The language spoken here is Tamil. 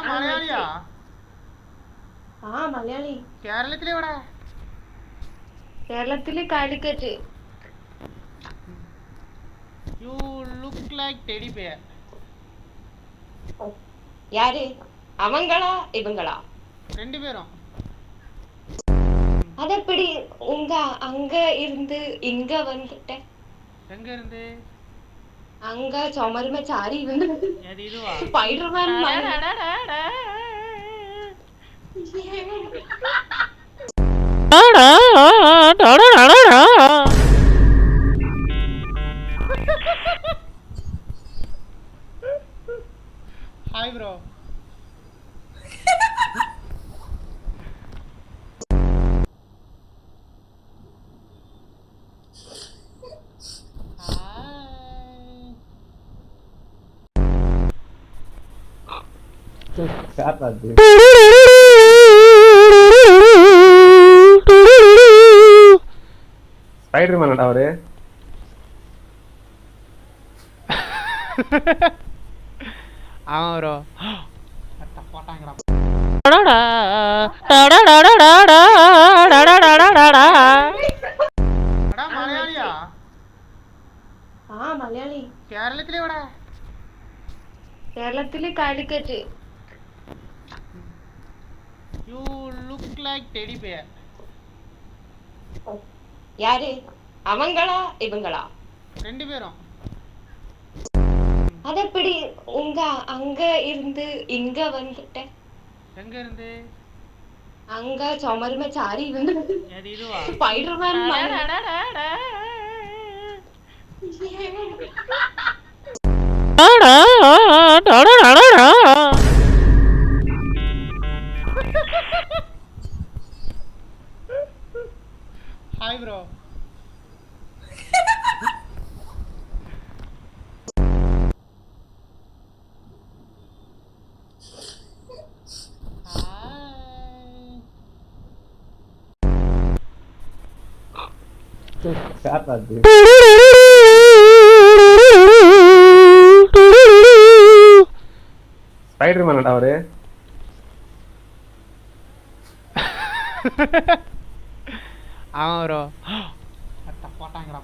മലയാളിയാ? ആ മലയാളി. കേരളത്തിലെവിടെ? കേരളത്തില് Calicut. You look like teddy bear. யாரு? அவங்களா இவங்களா? ரெண்டு பேரும். அதெப்படி உங்க அங்க இருந்து இங்க வந்துட்ட? எங்க இருந்து? அங்க சுமரும சாரி இருந்து அது இதுவா? ஸ்பைடர்மேன் மாதிரி. Hi bro. ஸ்பைடர்மேன்டா அவரு. ஆமா ப்ரோ. போட்டாங்கடா. மலையாளியா? ആ മലയാളി. കേരളത്തിലെവിടെ? കേരളത്തില് Calicut. You look like teddy bear. யாரு? அவங்களா இவங்களா? ரெண்டு பேரும். அதெப்படி உங்க அங்க இருந்து இங்க வந்துட்ட? எங்க இருந்து? அங்க சுமரும சாரி இருந்து அது இதுவா? ஸ்பைடர்மேன் மாதிரி. Hi bro. ஸ்பைடர்மேன்டா அவரு. ஆமா ப்ரோ. போட்டாங்கடா.